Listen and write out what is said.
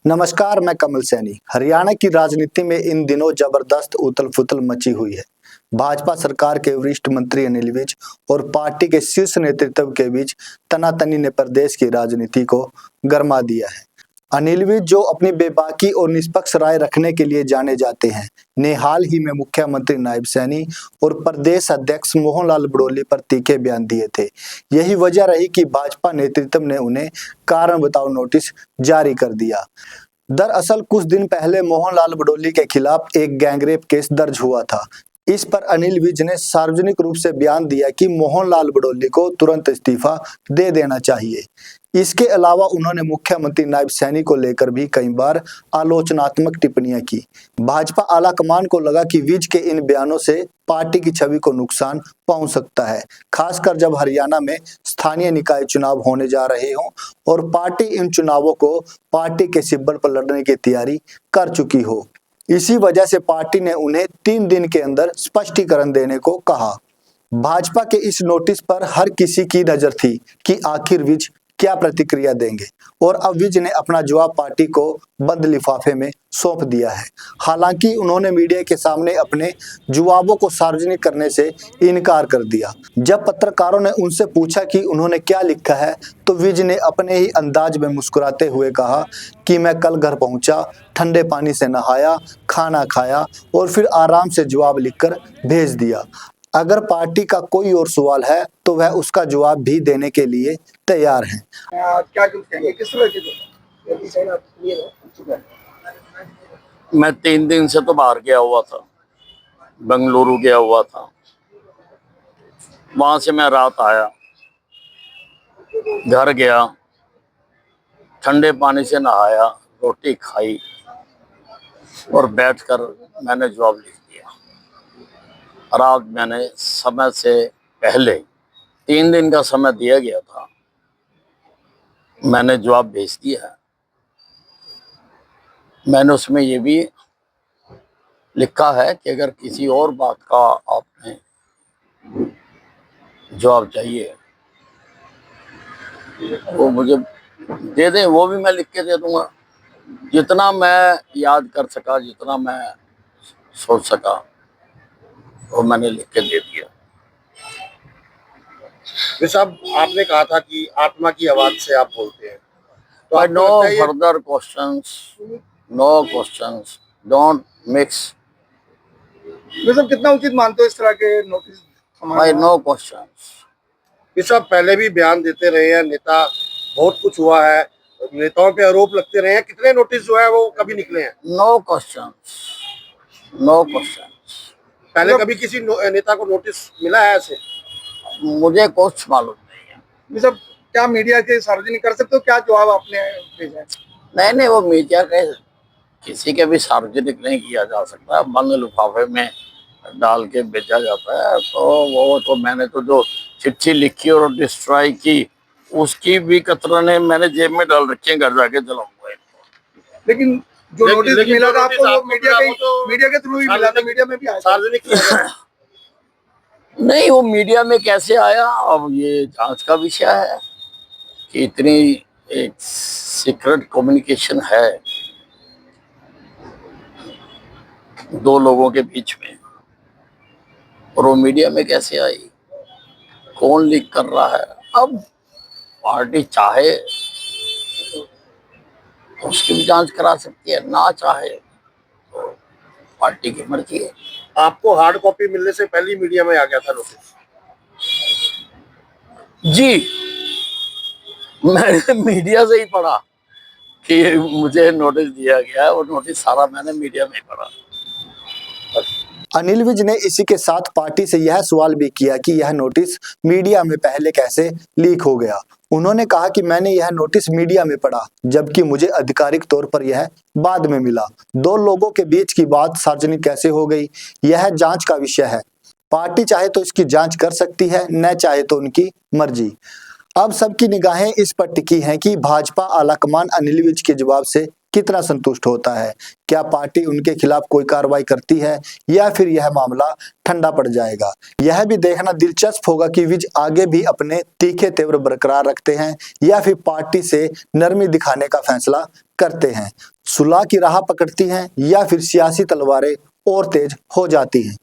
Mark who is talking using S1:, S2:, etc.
S1: नमस्कार, मैं कमल सैनी। हरियाणा की राजनीति में इन दिनों जबरदस्त उथल-पुथल मची हुई है। भाजपा सरकार के वरिष्ठ मंत्री अनिल विज और पार्टी के शीर्ष नेतृत्व के बीच तनातनी ने प्रदेश की राजनीति को गरमा दिया है। अनिल विज, जो अपनी बेबाकी और निष्पक्ष राय रखने के लिए जाने जाते हैं, ने हाल ही में मुख्यमंत्री नायब सैनी और प्रदेश अध्यक्ष मोहन लाल बड़ोली पर तीखे बयान दिए थे। यही वजह रही कि भाजपा नेतृत्व ने उन्हें कारण बताओ नोटिस जारी कर दिया। दरअसल कुछ दिन पहले मोहन लाल बड़ोली के खिलाफ एक गैंगरेप केस दर्ज हुआ था। इस पर अनिल विज ने सार्वजनिक रूप से बयान दिया कि मोहन लाल बड़ोली को तुरंत इस्तीफा दे देना चाहिए। इसके अलावा उन्होंने मुख्यमंत्री नायब सैनी को लेकर भी कई बार आलोचनात्मक टिप्पणियां की। भाजपा आलाकमान को लगा कि विज के इन बयानों से पार्टी की छवि को नुकसान पहुंच सकता है, खासकर जब हरियाणा में स्थानीय निकाय चुनाव होने जा रहे हों और पार्टी इन चुनावों को पार्टी के सिब्बल पर लड़ने की तैयारी कर चुकी हो। इसी वजह से पार्टी ने उन्हें 3 दिन के अंदर स्पष्टीकरण देने को कहा। भाजपा के इस नोटिस पर हर किसी की नजर थी कि आखिर विज क्या प्रतिक्रिया देंगे, और अब विज ने अपना जवाब पार्टी को बंद लिफाफे में सौंप दिया है। हालांकि उन्होंने मीडिया के सामने अपने जवाबों को सार्वजनिक करने से इनकार कर दिया। जब पत्रकारों ने उनसे पूछा कि उन्होंने क्या लिखा है, तो विज ने अपने ही अंदाज में मुस्कुराते हुए कहा कि मैं कल घर पहुंचा, ठंडे पानी से नहाया, खाना खाया और फिर आराम से जवाब लिखकर भेज दिया। अगर पार्टी का कोई और सवाल है तो वह उसका जवाब भी देने के लिए तैयार हैं।
S2: क्या कहेंगे किस तरह की
S3: मैं 3 दिन से तो बाहर गया हुआ था, बेंगलुरु गया हुआ था। वहां से मैं रात आया, घर गया, ठंडे पानी से नहाया, रोटी खाई और बैठकर मैंने जवाब लिख दिया। रात मैंने समय से पहले 3 दिन का समय दिया गया था, मैंने जवाब भेज दिया है। मैंने उसमें ये भी लिखा है कि अगर किसी और बात का आपने जवाब चाहिए वो मुझे दे दें, वो भी मैं लिख के दे दूंगा। जितना मैं याद कर सका, जितना मैं सोच सका, वो मैंने लिख के दे दिया।
S2: साहब, आपने कहा था कि आत्मा की आवाज से आप बोलते हैं, तो
S3: I no further questions, no questions, don't mix.
S2: साहब, कितना उचित मानते हो इस तरह के नोटिस?
S3: I know questions.
S2: साहब, पहले भी बयान देते रहे हैं नेता, बहुत कुछ हुआ है, नेताओं पे आरोप लगते रहे हैं, कितने नोटिस जो है वो कभी निकले हैं?
S3: No questions, no questions.
S2: पहले कभी किसी नेता को नोटिस मिला है ऐसे?
S3: मुझे कुछ मालूम नहीं है।
S2: साहब, क्या मीडिया के सार्वजनिक कर सकते हो क्या जवाब आपने भेजा है?
S3: नहीं, वो मीडिया के किसी के भी सार्वजनिक नहीं किया जा सकता, बंद लिफाफे में डाल के भेजा जाता है। तो वो तो मैंने तो जो चिट्ठी लिखी और डिस्ट्रॉय की, उसकी भी कतरने मैंने जेब में डाल रखी है, घर जाके जलाऊंगा।
S2: लेकिन जो नोटिस मिला था आपको, वो मीडिया के थ्रू ही मिला था, मीडिया में भी आया सार्वजनिक?
S3: नहीं, वो मीडिया में कैसे आया, अब ये जांच का विषय है कि इतनी एक सीक्रेट कम्युनिकेशन है 2 लोगों के बीच में, और वो मीडिया में कैसे आई, कौन लीक कर रहा है। अब पार्टी चाहे उसकी भी जांच करा सकती है, ना चाहे तो पार्टी की मर्जी है।
S2: आपको हार्ड कॉपी मिलने से पहले ही मीडिया में आ गया था नोटिस?
S3: जी, मैंने मीडिया से ही पढ़ा कि मुझे नोटिस दिया गया है, और नोटिस सारा मैंने मीडिया में ही पढ़ा।
S1: अनिल विज ने इसी के साथ पार्टी से यह सवाल भी किया कि यह नोटिस मीडिया में पहले कैसे लीक हो गया। उन्होंने कहा कि मैंने यह नोटिस मीडिया में पढ़ा, जबकि मुझे आधिकारिक तौर पर यह बाद में मिला। 2 लोगों के बीच की बात सार्वजनिक कैसे हो गई, यह जांच का विषय है। पार्टी चाहे तो इसकी जांच कर सकती है, न चाहे तो उनकी मर्जी। अब सबकी निगाहें इस पर टिकी हैं कि भाजपा आलाकमान अनिल विज के जवाब से कितना संतुष्ट होता है। क्या पार्टी उनके खिलाफ कोई कार्रवाई करती है या फिर यह मामला ठंडा पड़ जाएगा। यह भी देखना दिलचस्प होगा कि विज आगे भी अपने तीखे तेवर बरकरार रखते हैं या फिर पार्टी से नरमी दिखाने का फैसला करते हैं। सुलह की राह पकड़ती हैं या फिर सियासी तलवारें और तेज हो जाती हैं।